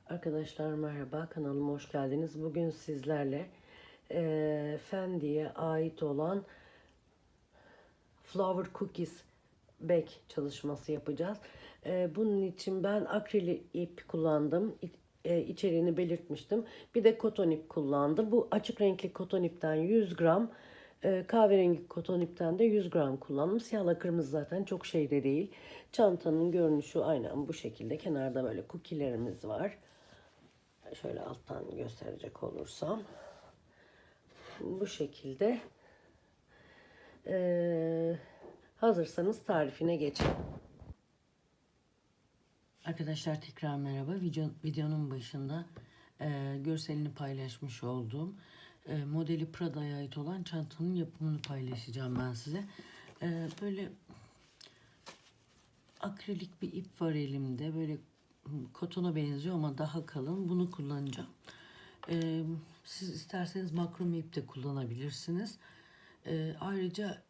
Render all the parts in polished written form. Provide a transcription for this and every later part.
Arkadaşlar merhaba, kanalıma hoş geldiniz. Bugün sizlerle Fendi'ye ait olan Flower Cookies Bag çalışması yapacağız. Bunun için ben akril ip kullandım. İçeriğini belirtmiştim. Bir de koton ip kullandım. Bu açık renkli koton ipten 100 gram, kahverengi koton ipten de 100 gram kullandım. Siyahla kırmızı zaten çok şey de değil. Çantanın görünüşü aynen bu şekilde. Kenarda böyle cookie'lerimiz var. Şöyle alttan gösterecek olursam bu şekilde. Hazırsanız tarifine geçelim. Arkadaşlar tekrar merhaba. Videonun başında görselini paylaşmış olduğum modeli Prada'ya ait olan çantanın yapımını paylaşacağım ben size. Böyle akrilik bir ip var elimde. Böyle kotona benziyor ama daha kalın. Bunu kullanacağım. Siz isterseniz makrome ip de kullanabilirsiniz. Ayrıca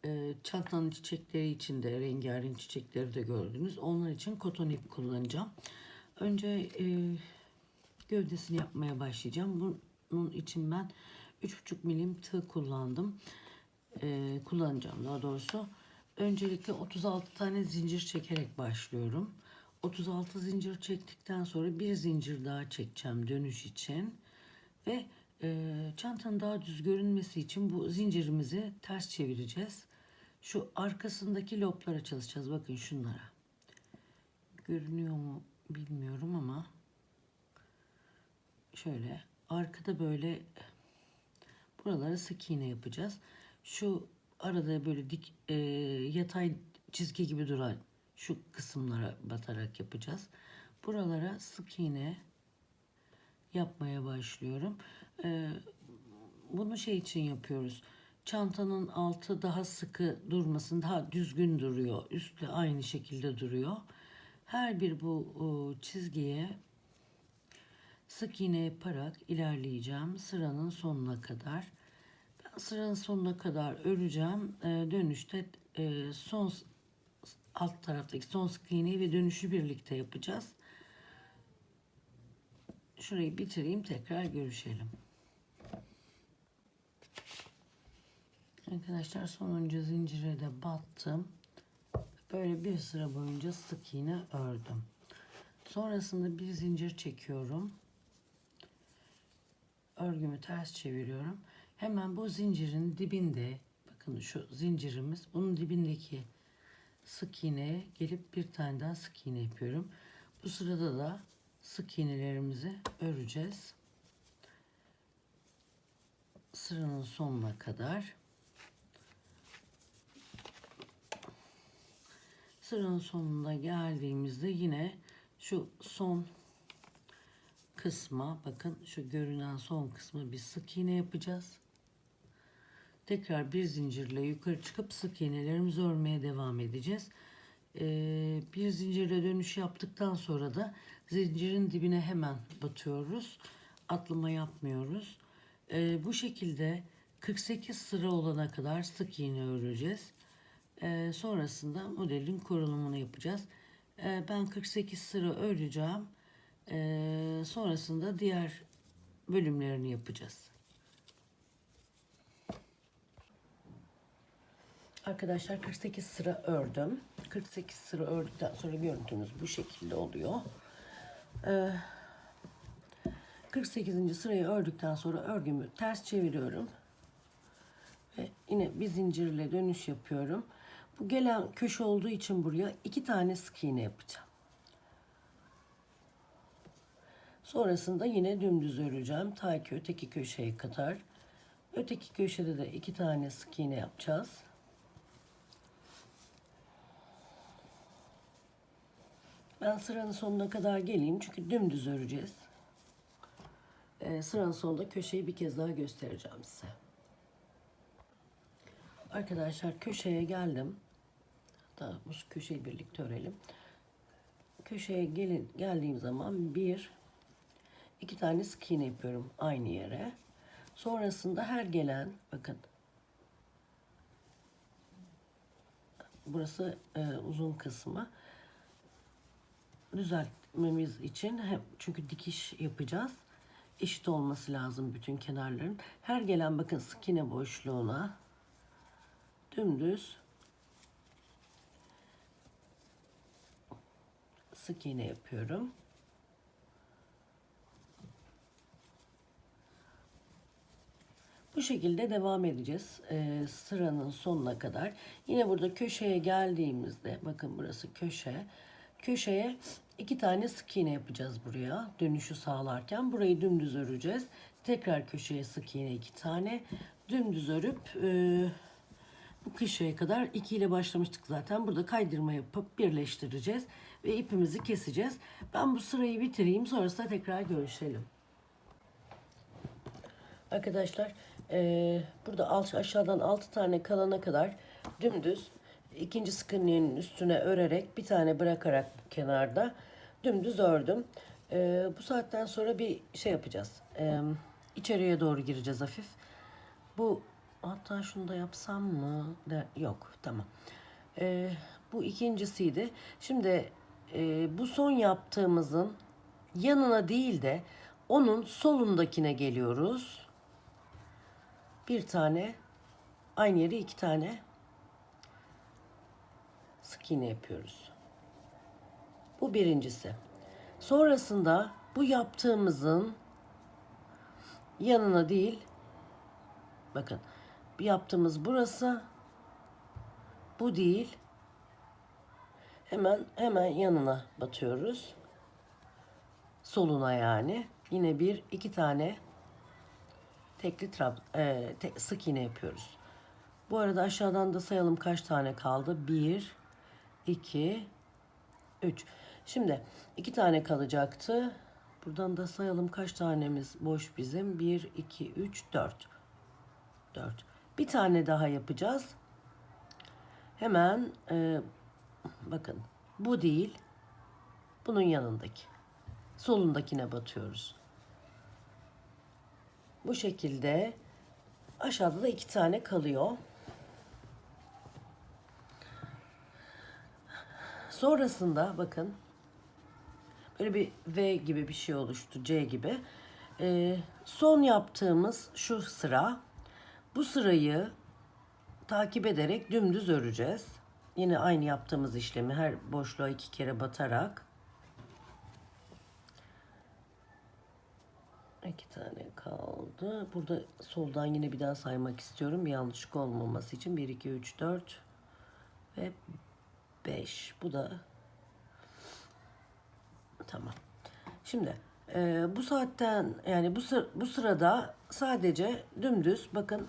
çantanın çiçekleri için de rengarenk çiçekleri de gördünüz. Onlar için koton ip kullanacağım. Önce gövdesini yapmaya başlayacağım. Bunun için ben 3,5 milim tığ kullandım. Kullanacağım daha doğrusu. Öncelikle 36 tane zincir çekerek başlıyorum. 36 zincir çektikten sonra bir zincir daha çekeceğim dönüş için. Ve çantanın daha düz görünmesi için bu zincirimizi ters çevireceğiz. Şu arkasındaki loplara çalışacağız. Bakın şunlara. Görünüyor mu bilmiyorum ama şöyle arkada böyle buralara sık iğne yapacağız. Şu arada böyle dik yatay çizgi gibi duran şu kısımlara batarak yapacağız. Buralara sık iğne yapmaya başlıyorum. Bunu şey için yapıyoruz. Çantanın altı daha sıkı durmasın, daha düzgün duruyor. Üstle aynı şekilde duruyor. Her bir bu çizgiye sık iğne yaparak ilerleyeceğim sıranın sonuna kadar. Ben sıranın sonuna kadar öreceğim. Dönüşte son alt taraftaki son sık iğneyi ve dönüşü birlikte yapacağız. Şurayı bitireyim, tekrar görüşelim. Arkadaşlar sonuncu zincire de battım. Böyle bir sıra boyunca sık iğne ördüm. Sonrasında bir zincir çekiyorum. Örgümü ters çeviriyorum. Hemen bu zincirin dibinde, bakın şu zincirimiz, bunun dibindeki sık iğneye gelip bir tane daha sık iğne yapıyorum. Bu sırada da sık iğnelerimizi öreceğiz. Sıranın sonuna kadar. Sıranın sonuna geldiğimizde yine şu son kısma, bakın şu görünen son kısmı bir sık iğne yapacağız. Tekrar bir zincirle yukarı çıkıp sık iğnelerimizi örmeye devam edeceğiz. Bir zincirle dönüş yaptıktan sonra da zincirin dibine hemen batıyoruz. Atlama yapmıyoruz. Bu şekilde 48 sıra olana kadar sık iğne öreceğiz. Sonrasında modelin kurulumunu yapacağız. Ben 48 sıra öreceğim. Sonrasında diğer bölümlerini yapacağız. Arkadaşlar 48 sıra ördüm. 48 sıra ördükten sonra görüntümüz bu şekilde oluyor. 48. sırayı ördükten sonra örgümü ters çeviriyorum. Ve yine bir zincirle dönüş yapıyorum. Bu gelen köşe olduğu için buraya 2 tane sık iğne yapacağım. Sonrasında yine dümdüz öreceğim. Ta ki öteki köşeye kadar. Öteki köşede de 2 tane sık iğne yapacağız. Ben sıranın sonuna kadar geleyim çünkü dümdüz öreceğiz. Sıranın sonunda köşeyi bir kez daha göstereceğim size. Arkadaşlar köşeye geldim. Hatta bu köşeyi birlikte örelim. Köşeye geldiğim zaman 2 tane sık iğne yapıyorum aynı yere. Sonrasında her gelen, bakın burası uzun kısmı, kesmemiz için çünkü dikiş yapacağız. Eşit olması lazım bütün kenarların. Her gelen bakın sık iğne boşluğuna dümdüz sık iğne yapıyorum. Bu şekilde devam edeceğiz sıranın sonuna kadar. Yine burada köşeye geldiğimizde bakın burası köşe. Köşeye 2 tane sık iğne yapacağız buraya dönüşü sağlarken. Burayı dümdüz öreceğiz. Tekrar köşeye sık iğne 2 tane dümdüz örüp bu köşeye kadar 2 ile başlamıştık zaten. Burada kaydırma yapıp birleştireceğiz ve ipimizi keseceğiz. Ben bu sırayı bitireyim, sonrasında tekrar görüşelim. Arkadaşlar burada aşağıdan 6 tane kalana kadar dümdüz ikinci sık iğnenin üstüne örerek bir tane bırakarak kenarda dümdüz ördüm. Bu saatten sonra bir şey yapacağız. İçeriye doğru gireceğiz hafif. Bu hatta şunu da yapsam mı? Yok, tamam. Bu ikincisiydi. Şimdi bu son yaptığımızın yanına değil de onun solundakine geliyoruz. Bir tane, aynı yere 2 tane sık iğne yapıyoruz. Bu birincisi. Sonrasında bu yaptığımızın yanına değil, bakın yaptığımız burası, bu değil, hemen yanına batıyoruz. Soluna yani. Yine 2 tane tekli sık iğne yapıyoruz. Bu arada aşağıdan da sayalım kaç tane kaldı. 1, 2, 3. Şimdi 2 tane kalacaktı. Buradan da sayalım kaç tanemiz boş bizim. 1, 2, 3, 4. 4. Bir tane daha yapacağız. Hemen bakın bu değil. Bunun yanındaki. Solundakine batıyoruz. Bu şekilde aşağıda da 2 tane kalıyor. Sonrasında bakın böyle bir V gibi bir şey oluştu. C gibi. Son yaptığımız şu sıra. Bu sırayı takip ederek dümdüz öreceğiz. Yine aynı yaptığımız işlemi her boşluğa 2 kere batarak. 2 tane kaldı. Burada soldan yine bir daha saymak istiyorum. Bir yanlışlık olmaması için. 1, 2, 3, 4 ve 5. Bu da tamam. Şimdi bu saatten yani bu sırada sadece dümdüz bakın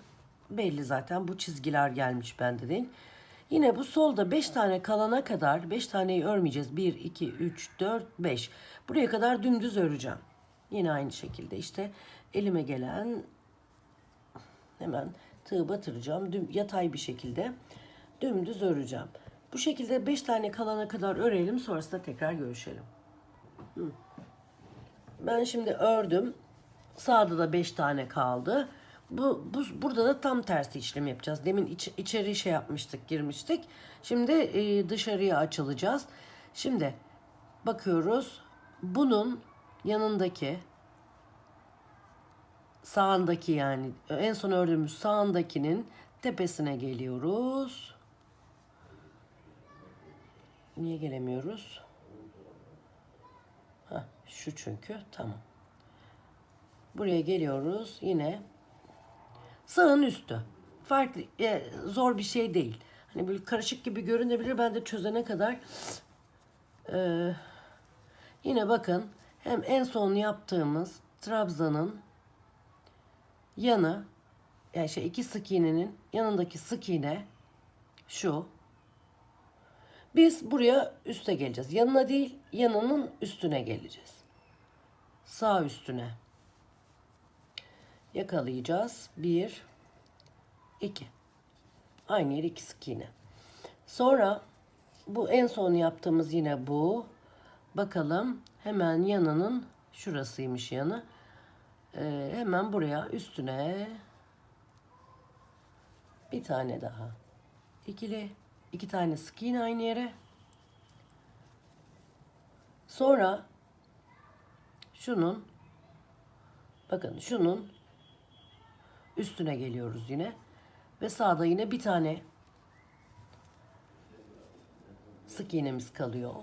belli zaten bu çizgiler gelmiş bende değil. Yine bu solda 5 tane kalana kadar 5 taneyi örmeyeceğiz. 1, 2, 3, 4, 5. Buraya kadar dümdüz öreceğim. Yine aynı şekilde işte elime gelen hemen tığ batıracağım. Yatay bir şekilde dümdüz öreceğim. Bu şekilde 5 tane kalana kadar örelim. Sonrasında tekrar görüşelim. Ben şimdi ördüm. Sağda da 5 tane kaldı. Burada da tam tersi işlem yapacağız. Demin içeri şey yapmıştık, girmiştik. Şimdi dışarıya açılacağız. Şimdi bakıyoruz. Bunun yanındaki sağındaki yani en son ördüğümüz sağındakinin tepesine geliyoruz. Niye gelemiyoruz? Şu çünkü tamam. Buraya geliyoruz yine sağın üstü. Farklı zor bir şey değil. Hani böyle karışık gibi görünebilir. Ben de çözene kadar yine bakın hem en son yaptığımız trabzanın yanı yani iki sık iğnenin yanındaki sık iğne şu. Biz buraya üste geleceğiz. Yanına değil, yanının üstüne geleceğiz. Sağ üstüne. Yakalayacağız. 1, 2. Aynı yere 2 sık iğne. Sonra bu en son yaptığımız yine bu. Bakalım hemen yanının şurasıymış yanı. Hemen buraya üstüne bir tane daha. İkili. 2 tane sık iğne aynı yere. Sonra şunun, bakın şunun üstüne geliyoruz yine. Ve sağda yine bir tane sık iğnemiz kalıyor.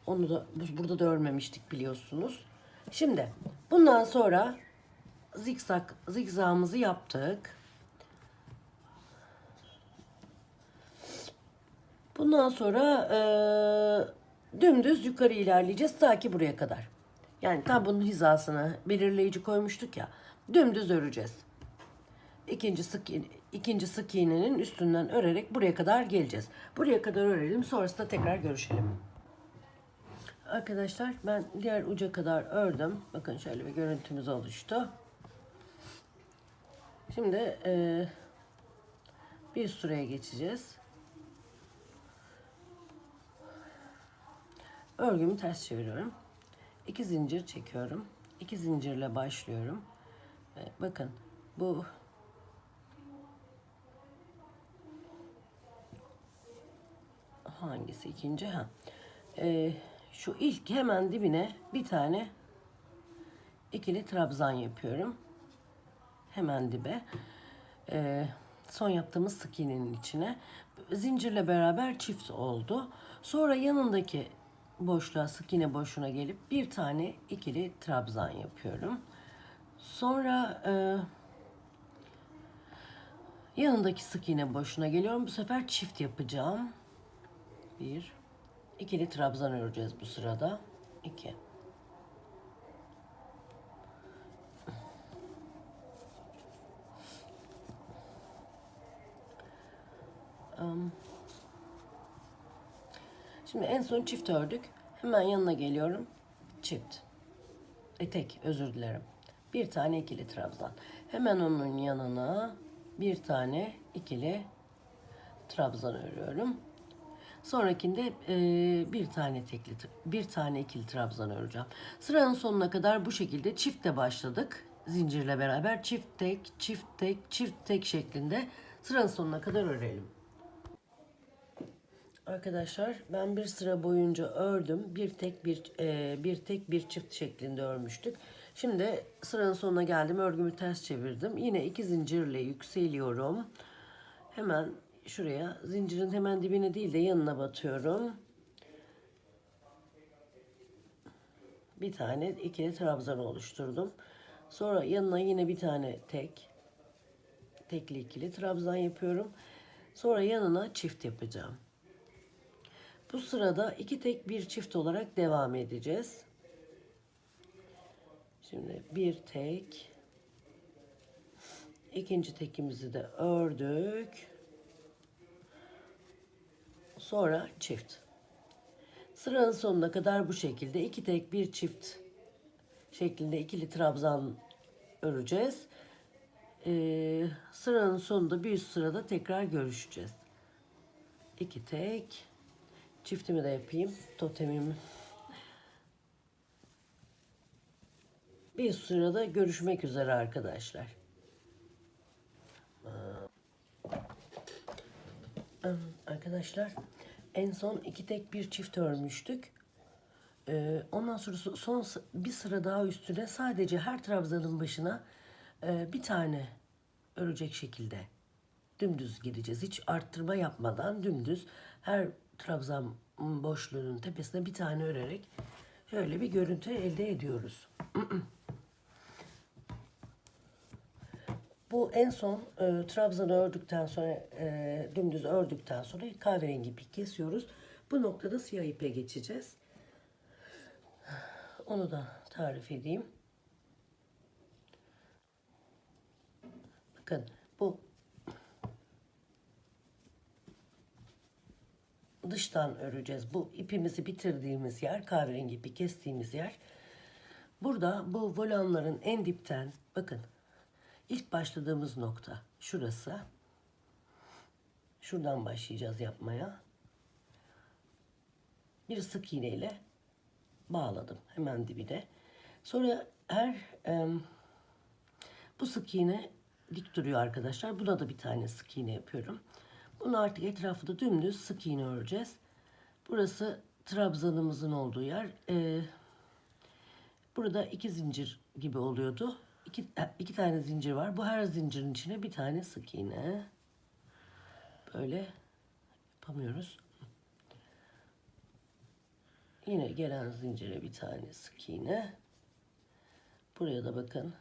Onu da burada da örmemiştik biliyorsunuz. Şimdi bundan sonra zigzagımızı yaptık. Bundan sonra dümdüz yukarı ilerleyeceğiz ta ki buraya kadar. Yani tam bunun hizasını belirleyici koymuştuk ya. Dümdüz öreceğiz. İkinci sık iğnenin üstünden örerek buraya kadar geleceğiz. Buraya kadar örelim, sonrasında tekrar görüşelim. Arkadaşlar ben diğer uca kadar ördüm. Bakın şöyle bir görüntümüz oluştu. Şimdi bir sıraya geçeceğiz. Örgümü ters çeviriyorum. 2 zincir çekiyorum. 2 zincirle başlıyorum. Bakın bu hangisi ikinci? Şu ilk hemen dibine bir tane ikili trabzan yapıyorum. Hemen dibe. Son yaptığımız sık iğnenin içine. Zincirle beraber çift oldu. Sonra yanındaki boşluğa, sık iğne boşluğuna gelip bir tane ikili trabzan yapıyorum. Sonra yanındaki sık iğne boşluğuna geliyorum. Bu sefer çift yapacağım. Bir, ikili trabzan öreceğiz bu sırada. 2. Şimdi en son çift ördük. Hemen yanına geliyorum. Çift. Tek, özür dilerim. Bir tane ikili trabzan. Hemen onun yanına bir tane ikili trabzan örüyorum. Sonrakinde bir tane ikili trabzan öreceğim. Sıranın sonuna kadar bu şekilde çiftle başladık. Zincirle beraber çift tek, çift tek, çift tek şeklinde sıranın sonuna kadar örelim. Arkadaşlar ben bir sıra boyunca ördüm. Bir tek bir çift şeklinde örmüştük. Şimdi sıranın sonuna geldim. Örgümü ters çevirdim. Yine 2 zincirle yükseliyorum. Hemen şuraya zincirin hemen dibine değil de yanına batıyorum. Bir tane ikili trabzan oluşturdum. Sonra yanına yine bir tane tekli ikili trabzan yapıyorum. Sonra yanına çift yapacağım. Bu sırada 2 tek bir çift olarak devam edeceğiz. Şimdi bir tek, ikinci tekimizi de ördük. Sonra çift. Sıranın sonuna kadar bu şekilde 2 tek bir çift şeklinde ikili trabzan öreceğiz. Sıranın sonunda bir üst sırada tekrar görüşeceğiz. 2 tek, çiftimi de yapayım, totemimi. Bir üst sırada görüşmek üzere arkadaşlar. Arkadaşlar en son 2 tek bir çift örmüştük. Ondan sonra son bir sıra daha üstüne sadece her trabzanın başına bir tane örecek şekilde dümdüz gideceğiz. Hiç arttırma yapmadan dümdüz her trabzan boşluğunun tepesine bir tane örerek şöyle bir görüntü elde ediyoruz. Bu en son trabzanı ördükten sonra dümdüz ördükten sonra kahverengi ipi kesiyoruz. Bu noktada siyah ipe geçeceğiz. Onu da tarif edeyim. Bakın bu dıştan öreceğiz. Bu ipimizi bitirdiğimiz yer, kahverengi ipi kestiğimiz yer. Burada bu volanların en dipten bakın ilk başladığımız nokta şurası. Şuradan başlayacağız yapmaya. Bir sık iğne ile bağladım hemen dibine. Sonra bu sık iğne dik duruyor arkadaşlar. Buna da bir tane sık iğne yapıyorum. Bunu artık etrafı da dümdüz sık iğne öreceğiz. Burası trabzanımızın olduğu yer. Burada 2 zincir gibi oluyordu. İki tane zincir var. Bu her zincirin içine bir tane sık iğne. Böyle yapamıyoruz. Yine gelen zincire bir tane sık iğne. Buraya da bakın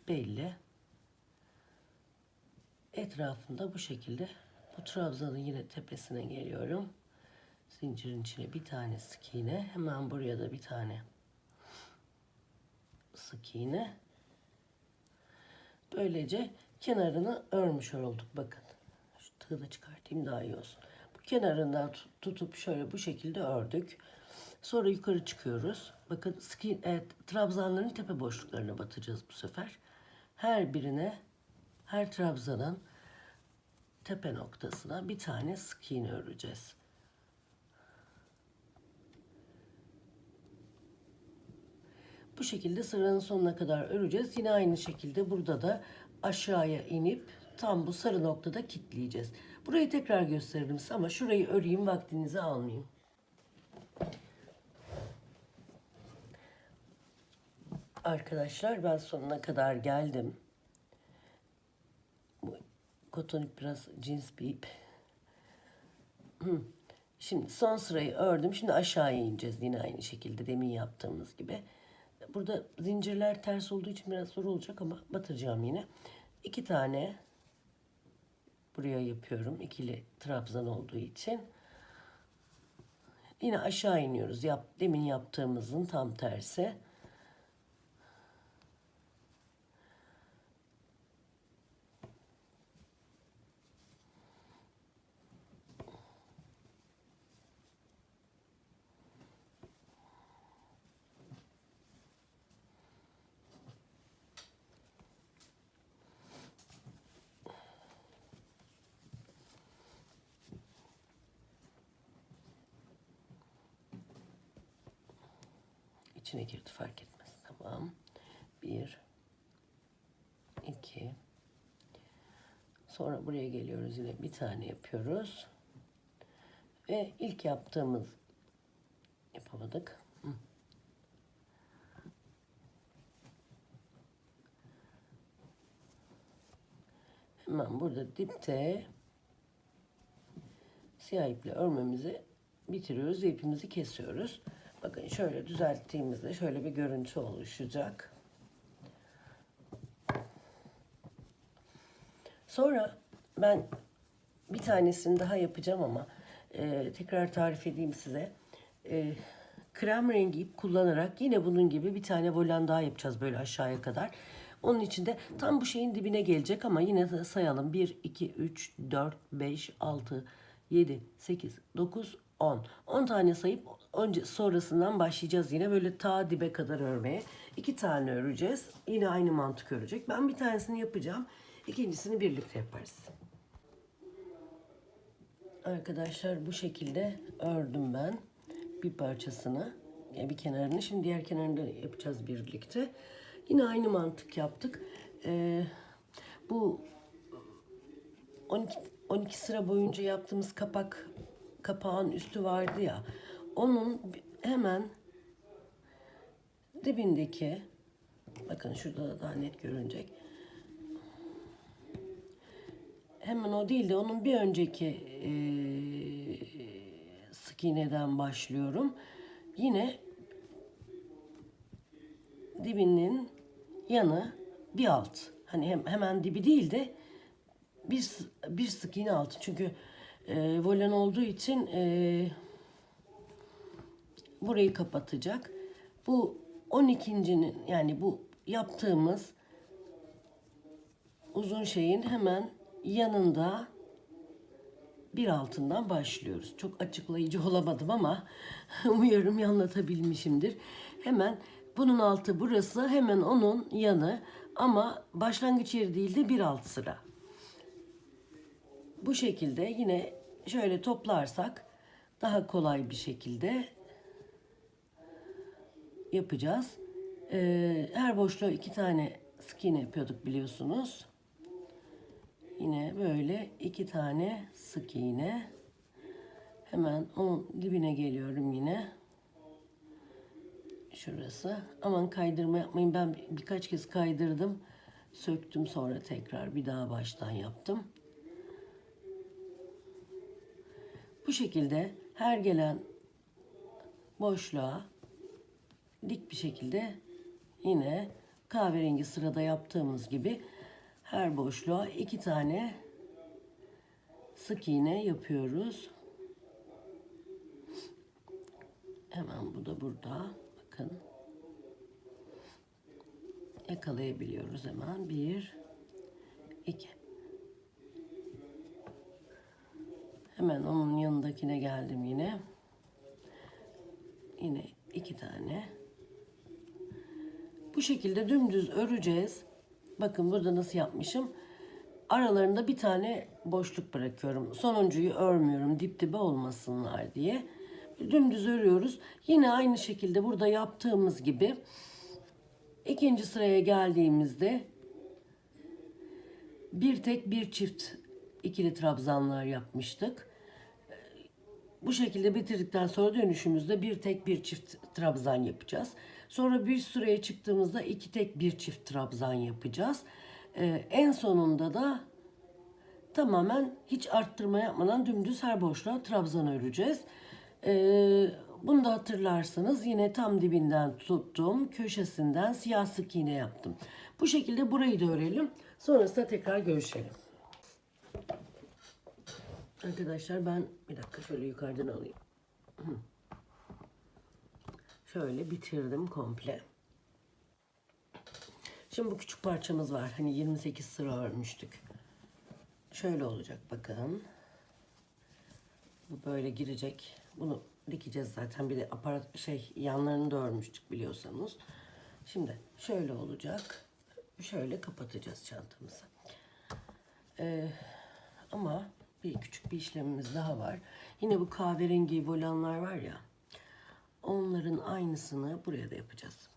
belli. Etrafında bu şekilde, bu trabzanın yine tepesine geliyorum. Zincirin içine bir tane sık iğne. Hemen buraya da bir tane sık iğne. Böylece kenarını örmüş olduk. Bakın. Şu tığı da çıkartayım daha iyi olsun. Bu kenarından tutup şöyle bu şekilde ördük. Sonra yukarı çıkıyoruz. Bakın trabzanların tepe boşluklarına batacağız bu sefer. Her birine, her trabzanın tepe noktasına bir tane sık iğne öreceğiz. Bu şekilde sıranın sonuna kadar öreceğiz. Yine aynı şekilde burada da aşağıya inip tam bu sarı noktada kilitleyeceğiz. Burayı tekrar gösteririm size ama şurayı öreyim, vaktinizi almayayım. Arkadaşlar ben sonuna kadar geldim. Bu koton ip biraz cins bir ip. Şimdi son sırayı ördüm. Şimdi aşağıya ineceğiz yine aynı şekilde demin yaptığımız gibi. Burada zincirler ters olduğu için biraz zor olacak ama batıracağım yine. 2 tane buraya yapıyorum. İkili trabzan olduğu için. Yine aşağı iniyoruz. Demin yaptığımızın tam tersi. İçine girdi fark etmez. Tamam. 1 2 sonra buraya geliyoruz, yine bir tane yapıyoruz. Ve ilk yaptığımız yapamadık. Hemen burada dipte siyah iple örmemizi bitiriyoruz ve ipimizi kesiyoruz. Bakın şöyle düzelttiğimizde şöyle bir görüntü oluşacak. Sonra ben bir tanesini daha yapacağım ama tekrar tarif edeyim size. Krem rengi ip kullanarak yine bunun gibi bir tane volan daha yapacağız böyle aşağıya kadar. Onun için de tam bu şeyin dibine gelecek ama yine de sayalım. 1, 2, 3, 4, 5, 6, 7, 8, 9, 10. 10 tane sayıp önce sonrasından başlayacağız yine böyle ta dibe kadar örmeye. 2 tane öreceğiz. Yine aynı mantık örecek. Ben bir tanesini yapacağım. İkincisini birlikte yaparız. Arkadaşlar bu şekilde ördüm ben bir parçasını, bir kenarını. Şimdi diğer kenarını da yapacağız birlikte. Yine aynı mantık yaptık. Bu 12 sıra boyunca yaptığımız kapağın üstü vardı ya. Onun hemen dibindeki, bakın şurada da daha net görünecek. Hemen o değil de onun bir önceki sık iğneden başlıyorum. Yine dibinin yanı bir alt. Hani hemen dibi değil de bir sık iğne altı. Çünkü volan olduğu için burayı kapatacak. Bu 12.'nin yani bu yaptığımız uzun şeyin hemen yanında bir altından başlıyoruz. Çok açıklayıcı olamadım ama umuyorum anlatabilmişimdir. Hemen bunun altı burası, hemen onun yanı ama başlangıç yeri değil de bir alt sıra. Bu şekilde yine şöyle toplarsak daha kolay bir şekilde yapacağız. Her boşluğa 2 tane sık iğne yapıyorduk biliyorsunuz. Yine böyle 2 tane sık iğne. Hemen onun dibine geliyorum yine. Şurası. Aman kaydırma yapmayın. Ben birkaç kez kaydırdım. Söktüm, sonra tekrar bir daha baştan yaptım. Bu şekilde her gelen boşluğa dik bir şekilde yine kahverengi sırada yaptığımız gibi her boşluğa 2 tane sık iğne yapıyoruz. Hemen bu da burada. Bakın. Yakalayabiliyoruz hemen. 1, 2. Hemen onun yanındakine geldim yine. Yine 2 tane. Bu şekilde dümdüz öreceğiz. Bakın burada nasıl yapmışım. Aralarında bir tane boşluk bırakıyorum. Sonuncuyu örmüyorum dip dibe olmasınlar diye. Dümdüz örüyoruz. Yine aynı şekilde burada yaptığımız gibi ikinci sıraya geldiğimizde bir tek bir çift ikili trabzanlar yapmıştık. Bu şekilde bitirdikten sonra dönüşümüzde bir tek bir çift trabzan yapacağız. Sonra bir sıraya çıktığımızda iki tek bir çift trabzan yapacağız. En sonunda da tamamen hiç arttırma yapmadan dümdüz her boşluğa trabzan öreceğiz. Bunu da hatırlarsanız yine tam dibinden tuttum. Köşesinden siyah sık iğne yaptım. Bu şekilde burayı da örelim. Sonrasında tekrar görüşelim. Arkadaşlar ben bir dakika şöyle yukarıdan alayım. Şöyle bitirdim komple. Şimdi bu küçük parçamız var. Hani 28 sıra örmüştük. Şöyle olacak bakın. Bu böyle girecek. Bunu dikeceğiz zaten. Bir de aparat yanlarını da örmüştük biliyorsanız. Şimdi şöyle olacak. Şöyle kapatacağız çantamızı. Ama küçük bir işlemimiz daha var. Yine bu kahverengi volanlar var ya. Onların aynısını buraya da yapacağız.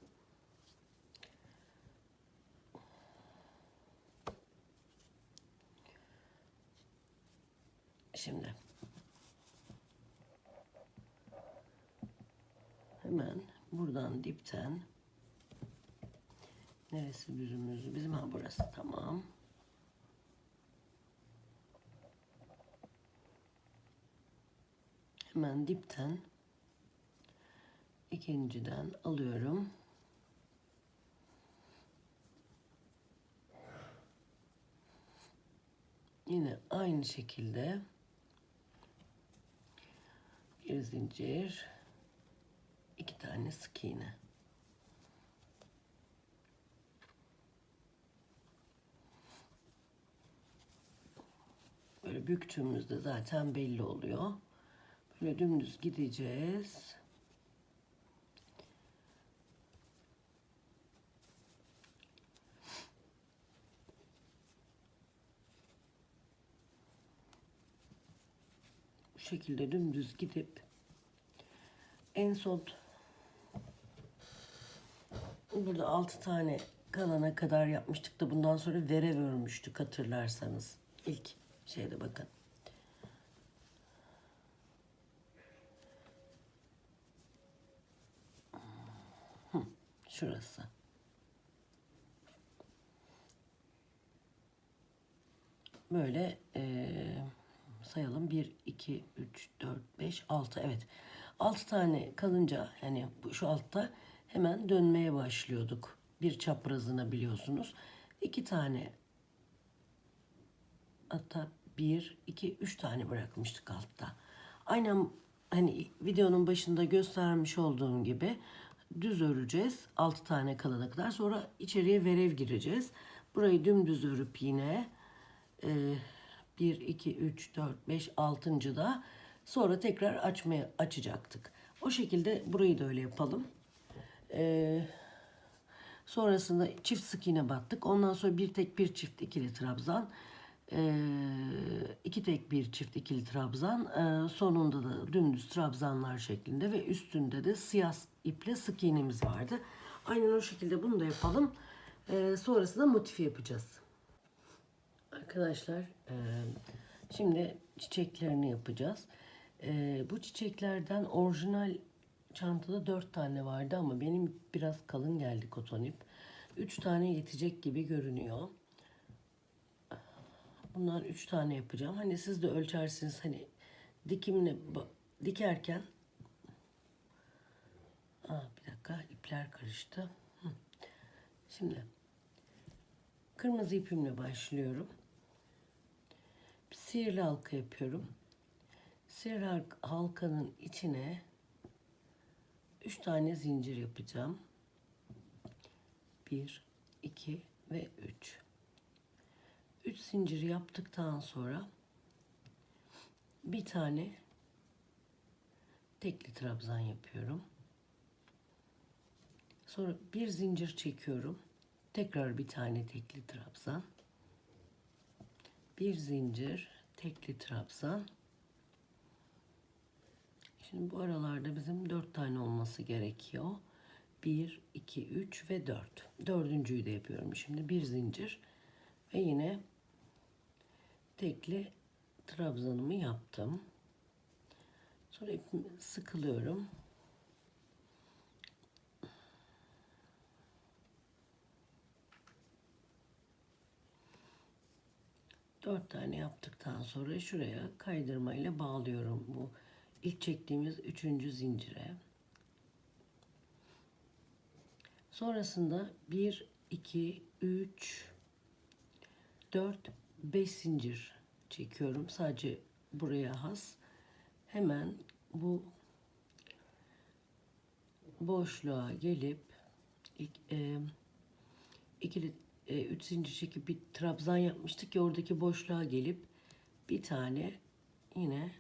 Şimdi hemen buradan dipten neresi düzümüz? Bizim burası tamam. Hemen dipten ikinciden alıyorum. Yine aynı şekilde bir zincir, 2 tane sık iğne. Böyle büktüğümüzde zaten belli oluyor. Böyle dümdüz gideceğiz. Bu şekilde dümdüz gidip en son burada 6 tane kalana kadar yapmıştık da bundan sonra verev örmüştük hatırlarsanız. İlk şeyde bakın. Şurası. Böyle sayalım. 1, 2, 3, 4, 5, 6. Evet. 6 tane kalınca yani şu altta hemen dönmeye başlıyorduk. Bir çaprazına biliyorsunuz. 2 tane hatta 1, 2, 3 tane bırakmıştık altta. Aynen hani videonun başında göstermiş olduğum gibi düz öreceğiz. 6 tane kalana kadar. Sonra içeriye verev gireceğiz. Burayı dümdüz örüp yine 1, 2, 3, 4, 5, 6. da sonra tekrar açacaktık. O şekilde burayı da öyle yapalım. Sonrasında çift sık iğne battık. Ondan sonra bir tek bir çift ikili trabzan. 2 tek bir çift ikili trabzan. Sonunda da dümdüz trabzanlar şeklinde ve üstünde de siyah iple sık iğnemiz vardı. Aynen o şekilde bunu da yapalım. Sonrasında motifi yapacağız. Arkadaşlar şimdi çiçeklerini yapacağız. Bu çiçeklerden orijinal çantada 4 tane vardı ama benim biraz kalın geldi koton ip. 3 tane yetecek gibi görünüyor. Bundan 3 tane yapacağım. Hani siz de ölçersiniz, hani dikimle dikerken. Bir dakika, ipler karıştı. Şimdi kırmızı ipimle başlıyorum. Bir sihirli halka yapıyorum. Sihirli halkanın içine 3 tane zincir yapacağım. 1, 2 ve 3. 3 zincir yaptıktan sonra bir tane tekli trabzan yapıyorum. Sonra bir zincir çekiyorum. Tekrar bir tane tekli trabzan. Bir zincir, tekli trabzan. Şimdi bu aralarda bizim 4 tane olması gerekiyor. 1, 2, 3 ve 4. Dördüncüyü de yapıyorum. Şimdi bir zincir ve yine tekli trabzanımı yaptım. Sonra ipimi sıkılıyorum. Dört tane yaptıktan sonra şuraya kaydırma ile bağlıyorum. Bu ilk çektiğimiz 3. zincire. Sonrasında 1, 2, 3, 4, 5 zincir çekiyorum. Sadece buraya has. Hemen bu boşluğa gelip ikili 3 zincir çekip bir trabzan yapmıştık ya, oradaki boşluğa gelip bir tane yine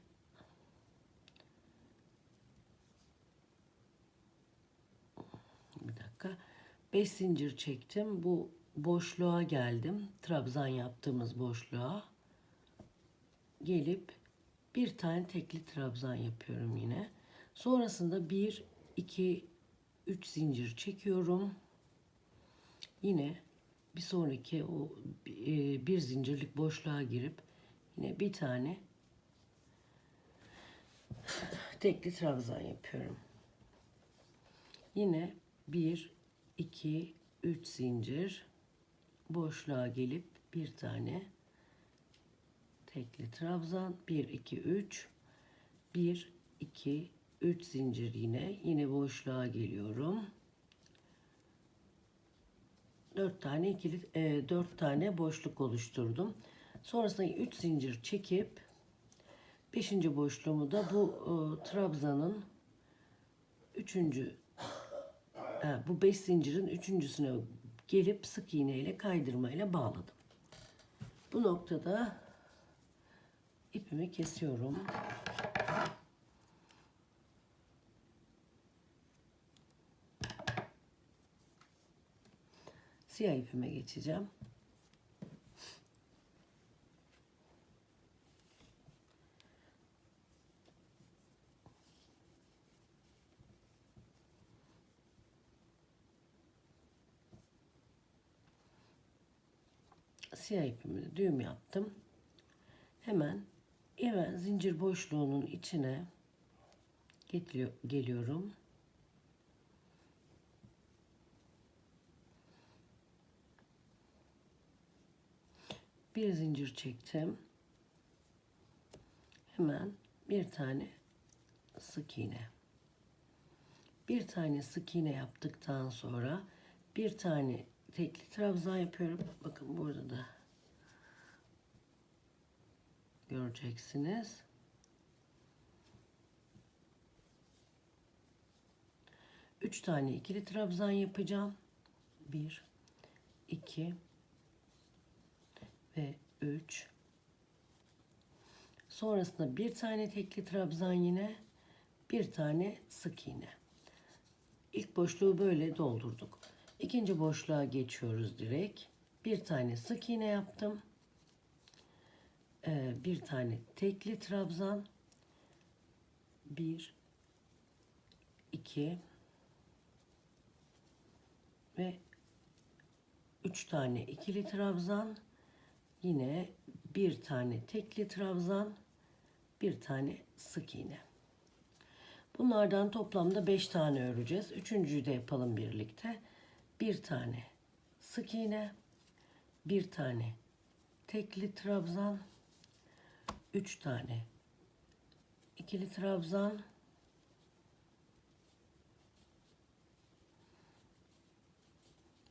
bir dakika 5 zincir çektim. Bu boşluğa geldim. Trabzan yaptığımız boşluğa gelip bir tane tekli trabzan yapıyorum yine. Sonrasında 1, 2, 3 zincir çekiyorum. Yine bir sonraki o bir zincirlik boşluğa girip yine bir tane tekli trabzan yapıyorum. Yine 1, 2, 3 zincir boşluğa gelip bir tane tekli trabzan, 1, 2, 3, 1, 2, 3 zincir yine boşluğa geliyorum. 4 tane boşluk oluşturdum. Sonrasında 3 zincir çekip 5. boşluğumu da bu trabzanın 3. bu 5 zincirin 3.'süne gelip sık iğne ile kaydırma ile bağladım. Bu noktada ipimi kesiyorum. Siyah ipime geçeceğim. Siyah ipimi düğüm yaptım. Hemen zincir boşluğunun içine geliyorum. Bir zincir çektim. Hemen bir tane sık iğne. Bir tane sık iğne yaptıktan sonra bir tane tekli trabzan yapıyorum. Bakın burada da göreceksiniz. 3 tane ikili trabzan yapacağım. 1, 2 ve 3. Sonrasında bir tane tekli trabzan, yine bir tane sık iğne. İlk boşluğu böyle doldurduk. İkinci boşluğa geçiyoruz direkt. Bir tane sık iğne yaptım. Bir tane tekli trabzan. 1, 2 ve 3 tane ikili trabzan. Yine bir tane tekli trabzan. Bir tane sık iğne. Bunlardan toplamda 5 tane öreceğiz. Üçüncüyü de yapalım birlikte. Bir tane sık iğne, bir tane tekli trabzan, 3 tane ikili trabzan,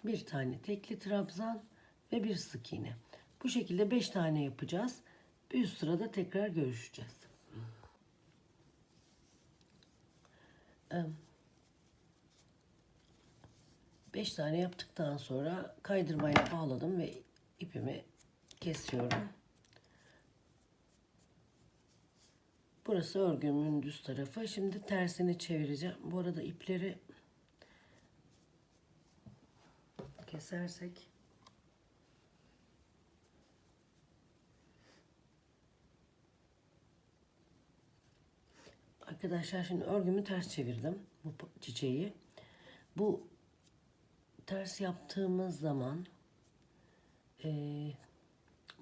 bir tane tekli trabzan ve bir sık iğne. Bu şekilde 5 tane yapacağız. Bir üst sırada tekrar görüşeceğiz. Beş tane yaptıktan sonra kaydırmayla bağladım ve ipimi kesiyorum. Burası örgümün düz tarafı. Şimdi tersini çevireceğim. Bu arada ipleri kesersek arkadaşlar, şimdi örgümü ters çevirdim bu çiçeği. Bu ters yaptığımız zaman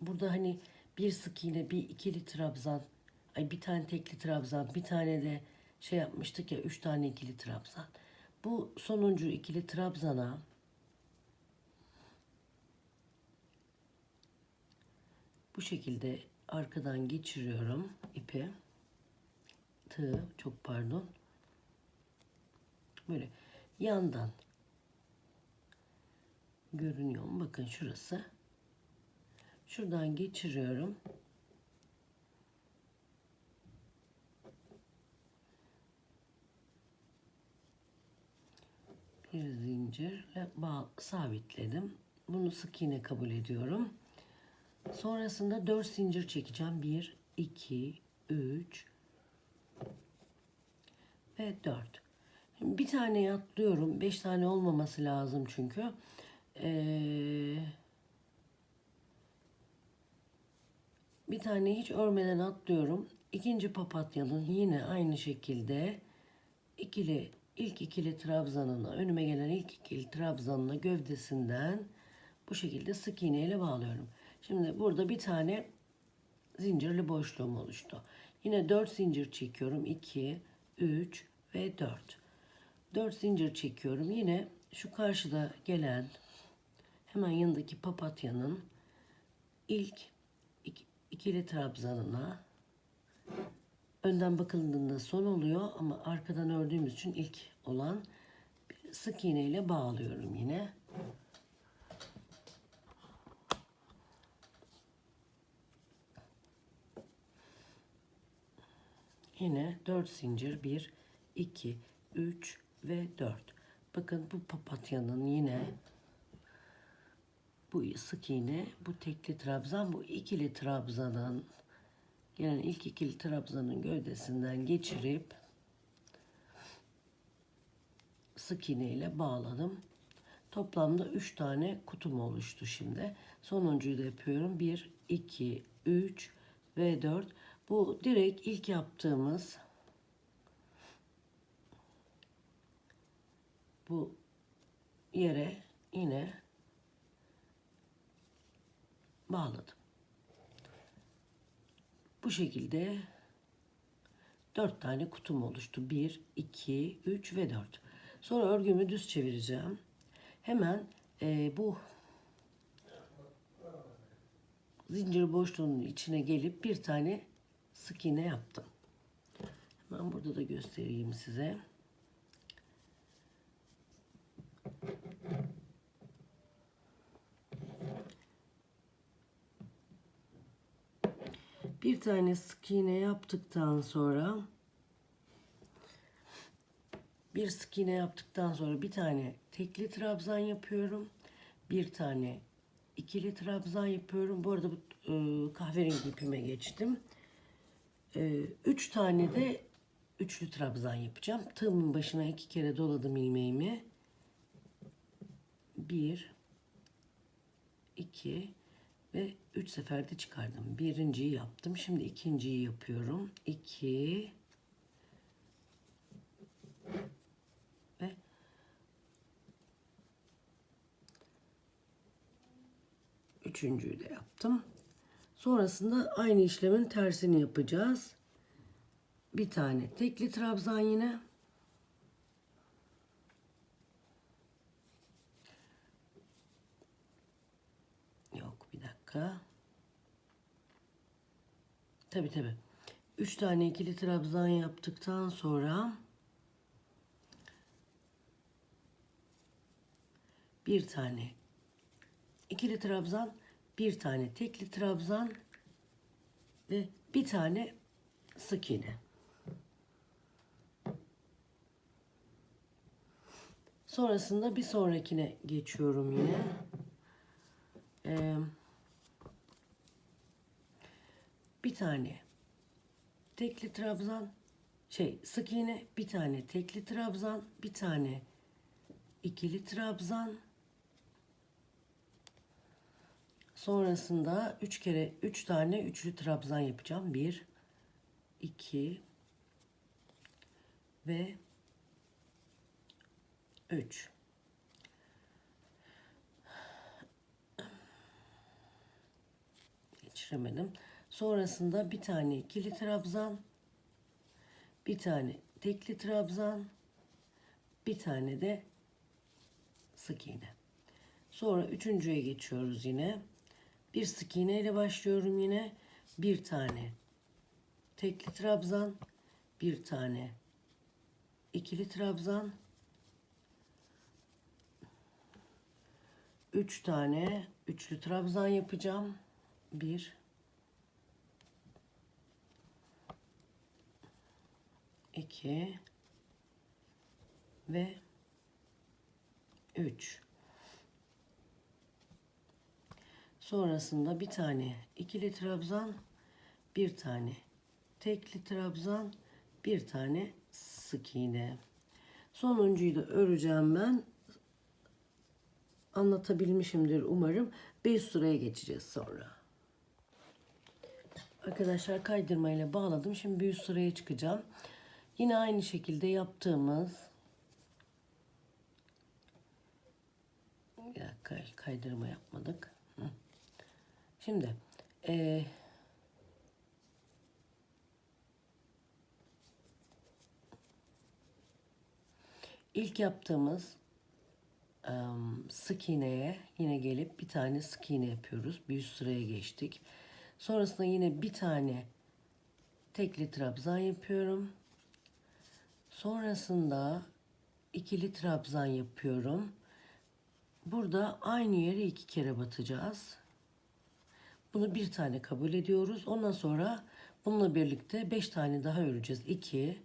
burada hani bir sık iğne, bir ikili trabzan, bir tane tekli trabzan, bir tane de şey yapmıştık ya, 3 tane ikili trabzan. Bu sonuncu ikili trabzana bu şekilde arkadan geçiriyorum ipi. Çok pardon. Böyle yandan görünüyor mu? Bakın şurası. Şuradan geçiriyorum. Bir zincirle sabitledim. Bunu sık iğne kabul ediyorum. Sonrasında 4 zincir çekeceğim. 1, 2, 3 ve 4. Şimdi bir tane atlıyorum. 5 tane olmaması lazım çünkü. Bir tane hiç örmeden atlıyorum. İkinci papatyanın yine aynı şekilde ilk ikili trabzanına, önüme gelen ilk ikili trabzanına gövdesinden bu şekilde sık iğne ile bağlıyorum. Şimdi burada bir tane zincirli boşluğum oluştu. Yine 4 zincir çekiyorum. 2, 3 ve 4. 4 zincir çekiyorum. Yine şu karşıda gelen hemen yanındaki papatyanın ilk ikili trabzanına, önden bakıldığında son oluyor ama arkadan ördüğümüz için ilk olan bir sık iğne ile bağlıyorum yine. Yine 4 zincir, 1, 2, 3 ve 4. Bakın bu papatyanın yine bu sık iğne, bu tekli trabzan, bu ikili trabzanın, yani ilk ikili trabzanın gövdesinden geçirip sık iğne ile bağladım. Toplamda 3 tane kutum oluştu şimdi. Sonuncuyu da yapıyorum. 1, 2, 3 ve 4. Bu direkt ilk yaptığımız bu yere yine bağladım. Bu şekilde 4 tane kutum oluştu. 1, 2, 3 ve 4. Sonra örgümü düz çevireceğim. Hemen bu zincir boşluğunun içine gelip bir tane sık iğne yaptım. Hemen burada da göstereyim size. Bir tane sık iğne yaptıktan sonra bir tane tekli trabzan yapıyorum. Bir tane ikili trabzan yapıyorum. Bu arada bu kahverengi ipime geçtim. 3 tane de üçlü trabzan yapacağım. Tığımın başına 2 kere doladım ilmeğimi. 1, 2 ve 3 seferde çıkardım. Birinciyi yaptım. Şimdi ikinciyi yapıyorum. 2 ve üçüncüyü de yaptım. Sonrasında aynı işlemin tersini yapacağız. bir tane tekli trabzan yine. Yok, bir dakika. Tabii. 3 tane ikili trabzan yaptıktan sonra bir tane ikili trabzan, bir tane tekli trabzan ve bir tane sık iğne. Sonrasında bir sonrakine geçiyorum yine. Bir tane tekli trabzan, sık iğne, bir tane tekli trabzan, bir tane ikili trabzan. Sonrasında 3 tane üçlü trabzan yapacağım. 1 2 ve 3. Geçiremedim. Sonrasında bir tane ikili trabzan, bir tane tekli trabzan, bir tane de sık iğne. Sonra üçüncüye geçiyoruz yine. Bir sık iğne ile başlıyorum yine. Bir tane tekli trabzan, bir tane ikili trabzan, 3 tane üçlü trabzan yapacağım. 1 2 ve 3. Sonrasında bir tane ikili trabzan, bir tane tekli trabzan, bir tane sık iğne. Sonuncuyu da öreceğim ben. Anlatabilmişimdir umarım. Bir üst sıraya geçeceğiz sonra. Arkadaşlar, kaydırmayla bağladım. Şimdi bir üst sıraya çıkacağım. Yine aynı şekilde yaptığımız, bir dakika, kaydırma yapmadık. Şimdi ilk yaptığımız sık iğneye yine gelip bir tane sık iğne yapıyoruz. Bir üst sıraya geçtik. Sonrasında yine bir tane tekli trabzan yapıyorum. Sonrasında ikili trabzan yapıyorum. Burada aynı yere 2 kere batacağız. Bunu bir tane kabul ediyoruz. Ondan sonra bununla birlikte 5 tane daha öreceğiz. 2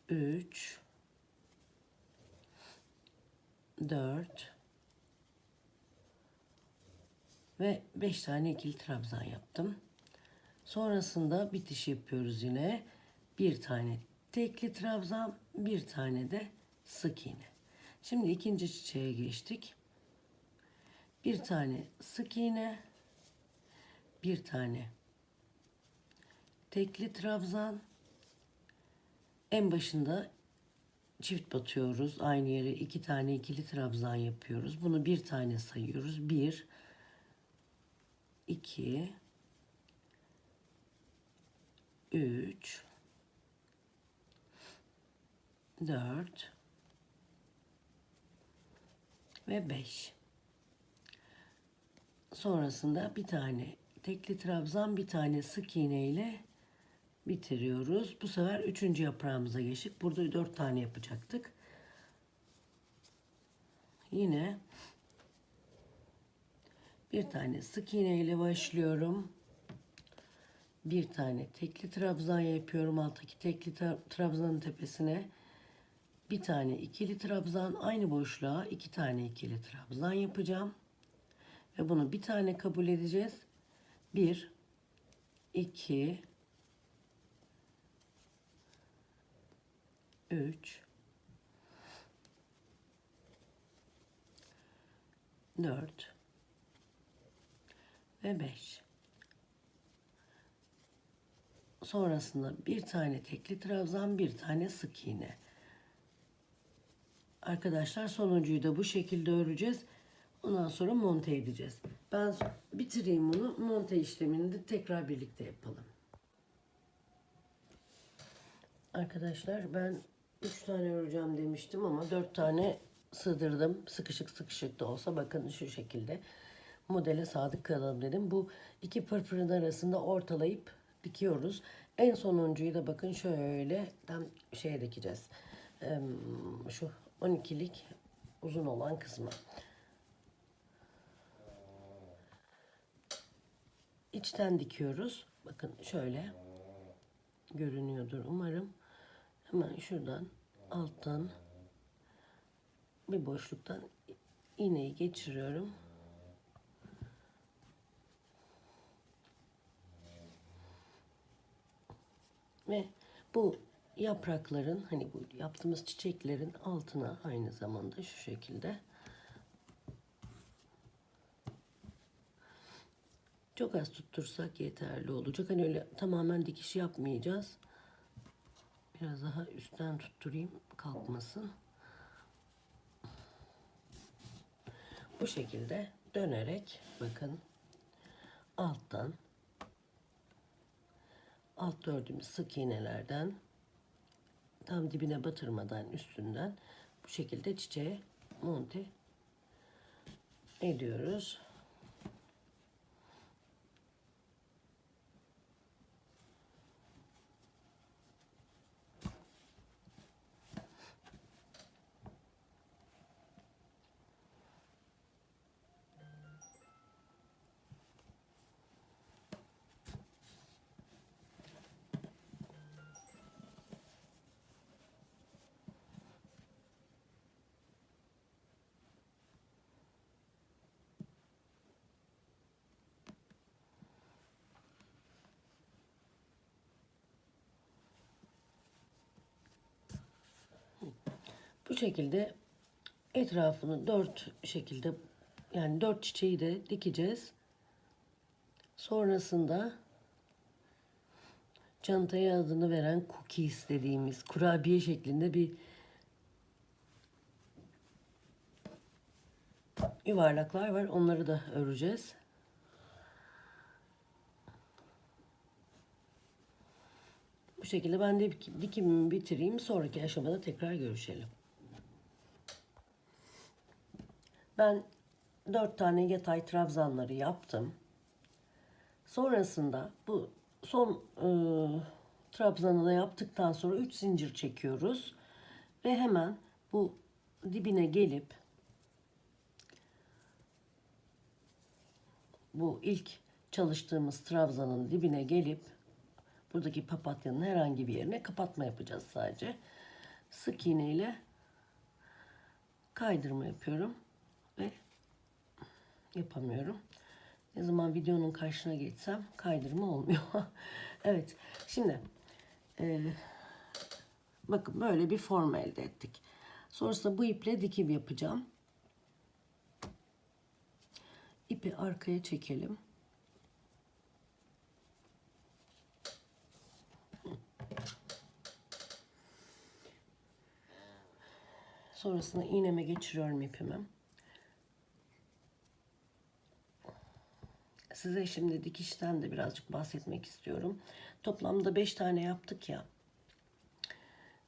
3 4 ve 5 tane ikili trabzan yaptım. Sonrasında bitiş yapıyoruz yine. Bir tane tekli trabzan, bir tane de sık iğne. Şimdi ikinci çiçeğe geçtik. Bir tane sık iğne, bir tane tekli trabzan. En başında çift batıyoruz. Aynı yere 2 tane ikili trabzan yapıyoruz. Bunu bir tane sayıyoruz. 1 2 3 4 ve 5. Sonrasında bir tane tekli trabzan, bir tane sık iğne ile bitiriyoruz. Bu sefer 3. yaprağımıza geçtik. Burada 4 tane yapacaktık. Yine bir tane sık iğne ile başlıyorum. Bir tane tekli trabzan yapıyorum. Alttaki tekli trabzanın tepesine bir tane ikili trabzan, aynı boşluğa 2 tane ikili trabzan yapacağım. Ve bunu bir tane kabul edeceğiz. 1 2 3 4 ve 5. Sonrasında bir tane tekli trabzan, bir tane sık iğne. Arkadaşlar, sonuncuyu da bu şekilde öreceğiz. Ondan sonra monte edeceğiz. Ben bitireyim bunu. Monte işlemini de tekrar birlikte yapalım. Arkadaşlar ben 3 tane öreceğim demiştim ama 4 tane sığdırdım. Sıkışık sıkışık da olsa bakın şu şekilde. Modele sadık kalalım dedim. Bu iki fırfırın arasında ortalayıp dikiyoruz. En sonuncuyu da bakın şöyle tam şeye dikeceğiz. Şu 12'lik uzun olan kısmı. İçten dikiyoruz. Bakın şöyle görünüyordur umarım. Hemen şuradan alttan bir boşluktan iğneyi geçiriyorum. Ve bu yaprakların hani bu yaptığımız çiçeklerin altına aynı zamanda şu şekilde çok az tuttursak yeterli olacak. Hani öyle tamamen dikiş yapmayacağız. Biraz daha üstten tutturayım kalkmasın. Bu şekilde dönerek bakın alttan alt ördüğümüz sık iğnelerden tam dibine batırmadan üstünden bu şekilde çiçeğe monte ediyoruz. Bu şekilde etrafını dört şekilde yani dört çiçeği de dikeceğiz. Sonrasında çantaya adını veren cookies dediğimiz kurabiye şeklinde bir yuvarlaklar var. Onları da öreceğiz. Bu şekilde ben de dikimimi bitireyim. Sonraki aşamada tekrar görüşelim. Ben 4 tane yatay trabzanları yaptım. Sonrasında bu son trabzanı da yaptıktan sonra 3 zincir çekiyoruz. Ve hemen bu dibine gelip bu ilk çalıştığımız trabzanın dibine gelip buradaki papatyanın herhangi bir yerine kapatma yapacağız sadece. Sık iğne ile kaydırma yapıyorum ve yapamıyorum. Ne zaman videonun karşısına geçsem kaydırma olmuyor. Evet, şimdi bakın böyle bir form elde ettik. Sonrasında bu iple dikim yapacağım. İpi arkaya çekelim. Sonrasında iğneme geçiriyorum ipimi. Size şimdi dikişten de birazcık bahsetmek istiyorum. Toplamda 5 tane yaptık ya.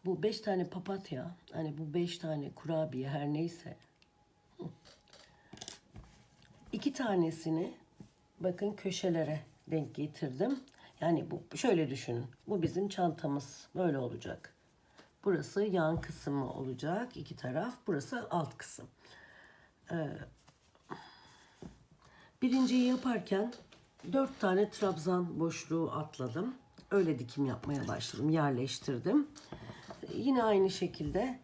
Bu 5 tane papatya, hani bu 5 tane kurabiye her neyse. 2 tanesini bakın köşelere denk getirdim. Yani bu şöyle düşünün. Bu bizim çantamız böyle olacak. Burası yan kısmı olacak. İki taraf. Burası alt kısım. Birinciyi yaparken 4 tane trabzan boşluğu atladım. Öyle dikim yapmaya başladım. Yerleştirdim. Yine aynı şekilde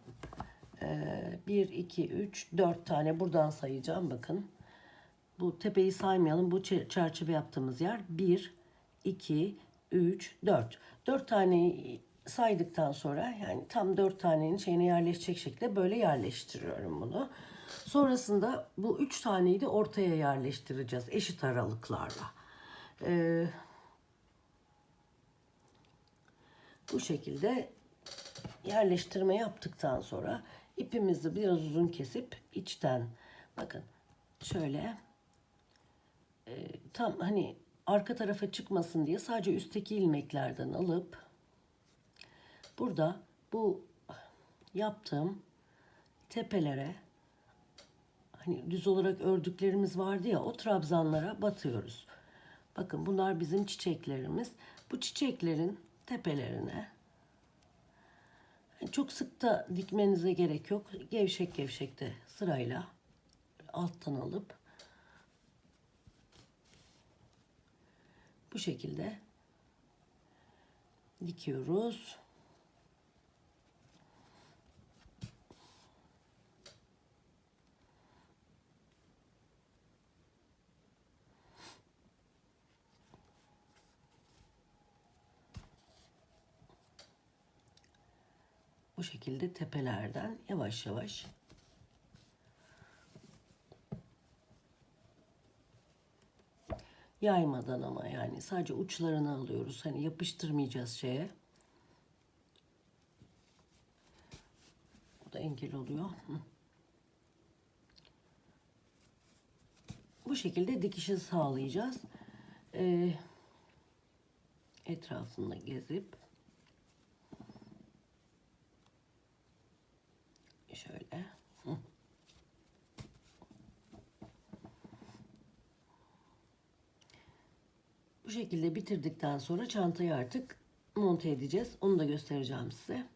1, 2, 3, 4 tane buradan sayacağım. Bakın. Bu tepeyi saymayalım. Bu çerçeve yaptığımız yer 1, 2, 3, 4. 4 tane saydıktan sonra yani tam 4 tanenin şeyine yerleşecek şekilde böyle yerleştiriyorum bunu. Sonrasında bu 3 taneyi de ortaya yerleştireceğiz eşit aralıklarla. Bu şekilde yerleştirme yaptıktan sonra ipimizi biraz uzun kesip içten bakın şöyle tam hani arka tarafa çıkmasın diye sadece üstteki ilmeklerden alıp Burada bu yaptığım tepelere, hani düz olarak ördüklerimiz vardı ya, o trabzanlara batıyoruz. Bakın bunlar bizim çiçeklerimiz. Bu çiçeklerin tepelerine, yani çok sık da dikmenize gerek yok. Gevşek gevşek de sırayla alttan alıp bu şekilde dikiyoruz. Bu şekilde tepelerden yavaş yavaş yaymadan, ama yani sadece uçlarını alıyoruz. Hani yapıştırmayacağız şeye. Bu da engel oluyor. Bu şekilde dikişi sağlayacağız. Etrafında gezip şöyle. Bu şekilde bitirdikten sonra çantayı artık monte edeceğiz. Onu da göstereceğim size.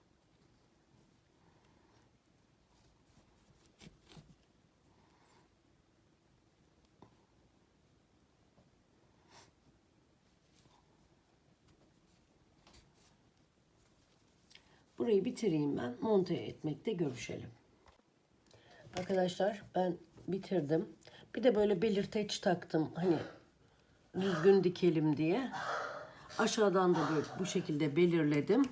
Burayı bitireyim ben. Monte etmekte görüşelim. Arkadaşlar ben bitirdim. Bir de böyle belirteç taktım. Hani düzgün dikelim diye. Aşağıdan da böyle bu şekilde belirledim.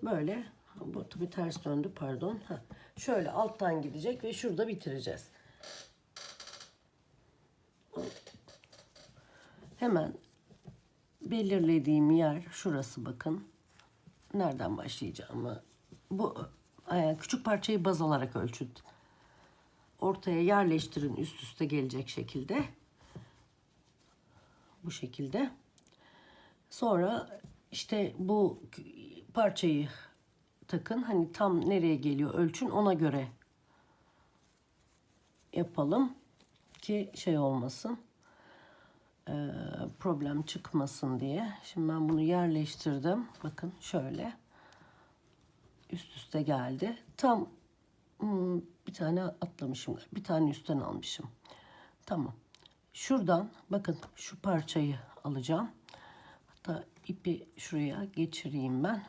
Böyle. Bu tabii ters döndü, pardon. Şöyle alttan gidecek ve şurada bitireceğiz. Hemen belirlediğim yer şurası, bakın. Nereden başlayacağımı. Bu küçük parçayı baz alarak ölçün. Ortaya yerleştirin, üst üste gelecek şekilde. Bu şekilde. Sonra işte bu parçayı takın. Hani tam nereye geliyor ölçün, ona göre yapalım ki şey olmasın. Problem çıkmasın diye. Şimdi ben bunu yerleştirdim. Bakın şöyle. Üst üste geldi. Tam bir tane atlamışım. Bir tane üstten almışım. Tamam. Şuradan bakın şu parçayı alacağım. Hatta ipi şuraya geçireyim ben.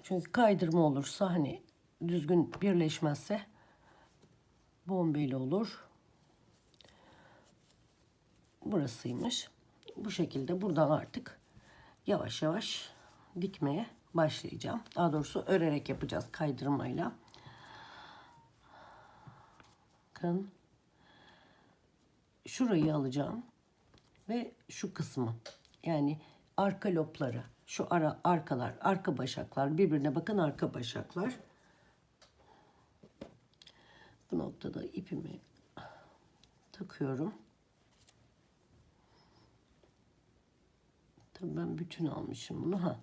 Çünkü kaydırma olursa, hani düzgün birleşmezse bombeli olur. Burasıymış. Bu şekilde buradan artık yavaş yavaş dikmeye başlayacağım. Daha doğrusu örerek yapacağız, kaydırmayla. Bakın. Şurayı alacağım ve şu kısmı, yani arka lobları, şu arkalar, arka başaklar, birbirine bakın, arka başaklar. Bu noktada ipimi takıyorum. Tabii ben bütün almışım bunu.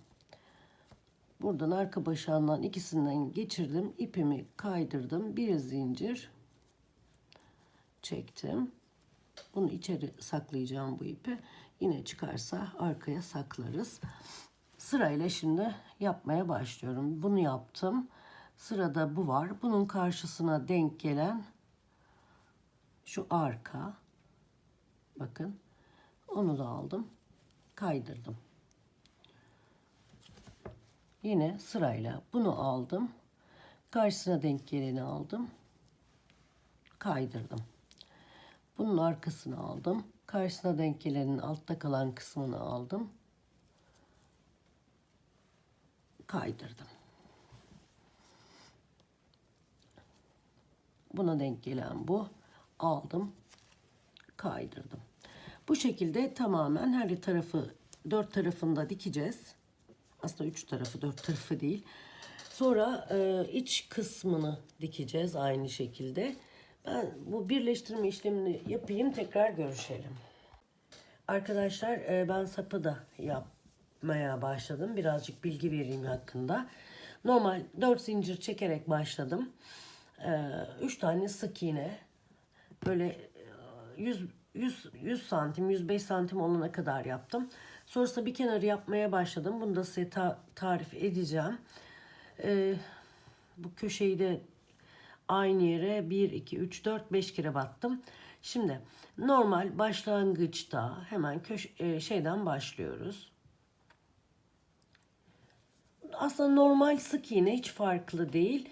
Buradan arka başağından ikisinden geçirdim. İpimi kaydırdım. Bir zincir çektim. Bunu içeri saklayacağım, bu ipi. Yine çıkarsa arkaya saklarız. Sırayla şimdi yapmaya başlıyorum. Bunu yaptım. Sırada bu var. Bunun karşısına denk gelen şu arka. Bakın. Onu da aldım. Kaydırdım. Yine sırayla bunu aldım. Karşısına denk geleni aldım. Kaydırdım. Bunun arkasını aldım. Karşısına denk gelenin altta kalan kısmını aldım. Kaydırdım. Buna denk gelen bu. Aldım. Kaydırdım. Bu şekilde tamamen her tarafı, dört tarafında dikeceğiz. Aslında üç tarafı, dört tarafı değil. Sonra iç kısmını dikeceğiz aynı şekilde. Ben bu birleştirme işlemini yapayım, tekrar görüşelim. Arkadaşlar ben sapı da yapmaya başladım. Birazcık bilgi vereyim hakkında. Normal 4 zincir çekerek başladım. 3 tane sık iğne. Böyle 100 santim 105 santim olana kadar yaptım. Sonrasında bir kenarı yapmaya başladım. Bunu da size tarif edeceğim. Bu köşeyi de aynı yere 1, 2, 3, 4, 5 kere battım. Şimdi normal başlangıçta hemen şeyden başlıyoruz. Aslında normal sık iğne hiç farklı değil.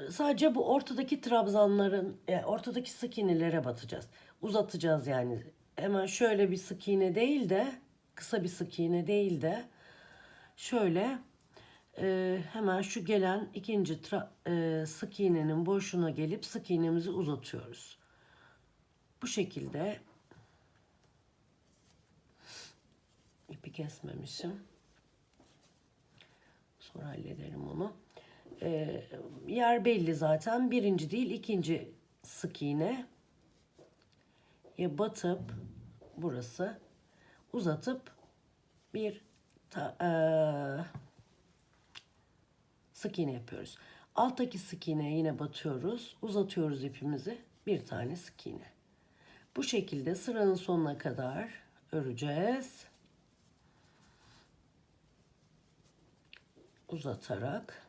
Sadece bu ortadaki trabzanların, ortadaki sık iğnelere batacağız. Uzatacağız yani. Hemen şöyle bir sık iğne değil de, kısa bir sık iğne değil de şöyle hemen şu gelen ikinci sık iğnenin boşluğuna gelip sık iğnemizi uzatıyoruz. Bu şekilde ipi kesmemişim. Sonra hallederim onu. Yer belli zaten. Birinci değil, ikinci sık iğne. Batıp burası uzatıp bir sık iğne yapıyoruz. Alttaki sık iğneye yine batıyoruz. Uzatıyoruz ipimizi. Bir tane sık iğne. Bu şekilde sıranın sonuna kadar öreceğiz. Uzatarak.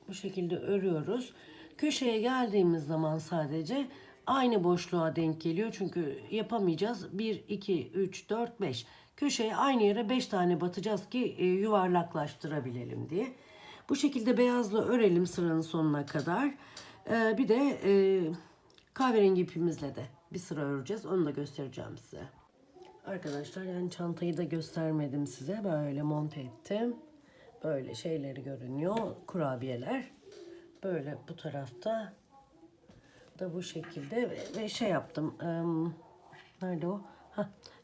Bu şekilde örüyoruz. Köşeye geldiğimiz zaman sadece aynı boşluğa denk geliyor. Çünkü yapamayacağız. 1, 2, 3, 4, 5. Köşeye aynı yere 5 tane batacağız ki yuvarlaklaştırabilelim diye. Bu şekilde beyazla örelim sıranın sonuna kadar. Bir de kahverengi ipimizle de bir sıra öreceğiz. Onu da göstereceğim size. Arkadaşlar yani çantayı da göstermedim size. Böyle monte ettim. Böyle şeyleri görünüyor. Kurabiyeler. Böyle bu tarafta da bu şekilde ve şey yaptım. Nerede o?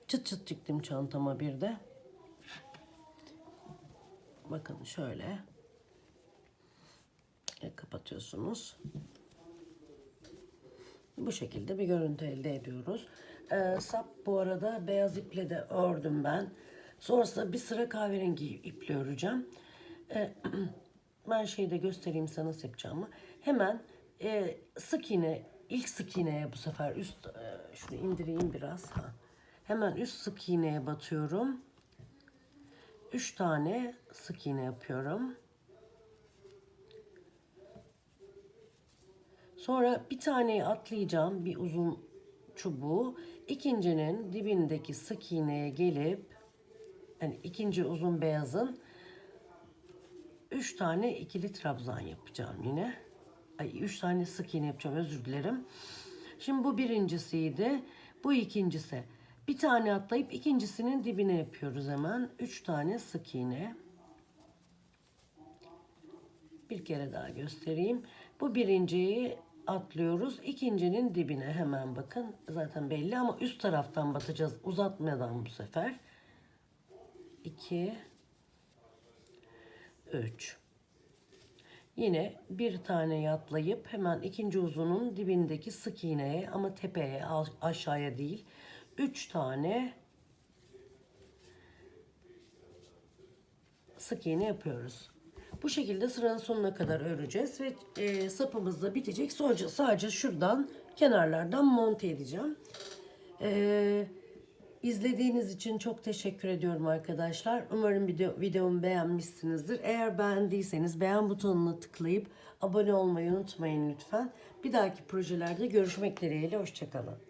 Çıt çıt çıktım çantama bir de. Bakın şöyle. Kapatıyorsunuz. Bu şekilde bir görüntü elde ediyoruz. Sap bu arada beyaz iple de ördüm ben. Sonrasında bir sıra kahverengi iple öreceğim. Ben şeyi de göstereyim sana nasıl yapacağımı. Hemen sık iğne, ilk sık iğneye bu sefer şunu indireyim biraz. Hemen üst sık iğneye batıyorum. 3 tane sık iğne yapıyorum. Sonra bir taneyi atlayacağım, bir uzun çubuğu. İkincinin dibindeki sık iğneye gelip, yani ikinci uzun beyazın 3 tane ikili trabzan yapacağım yine. 3 tane sık iğne yapacağım, özür dilerim. Şimdi bu birincisiydi. Bu ikincisi. Bir tane atlayıp ikincisinin dibine yapıyoruz hemen. 3 tane sık iğne. Bir kere daha göstereyim. Bu birinciyi atlıyoruz. İkincinin dibine hemen bakın. Zaten belli ama üst taraftan batacağız. Uzatmadan bu sefer. 2 3. Yine bir tane atlayıp hemen ikinci uzunun dibindeki sık iğneye ama tepeye aşağıya değil 3 tane sık iğne yapıyoruz. Bu şekilde sıranın sonuna kadar öreceğiz ve sapımız da bitecek. Sonra sadece şuradan kenarlardan monte edeceğim. İzlediğiniz için çok teşekkür ediyorum arkadaşlar. Umarım videomu beğenmişsinizdir. Eğer beğendiyseniz beğen butonuna tıklayıp abone olmayı unutmayın lütfen. Bir dahaki projelerde görüşmek dileğiyle. Hoşçakalın.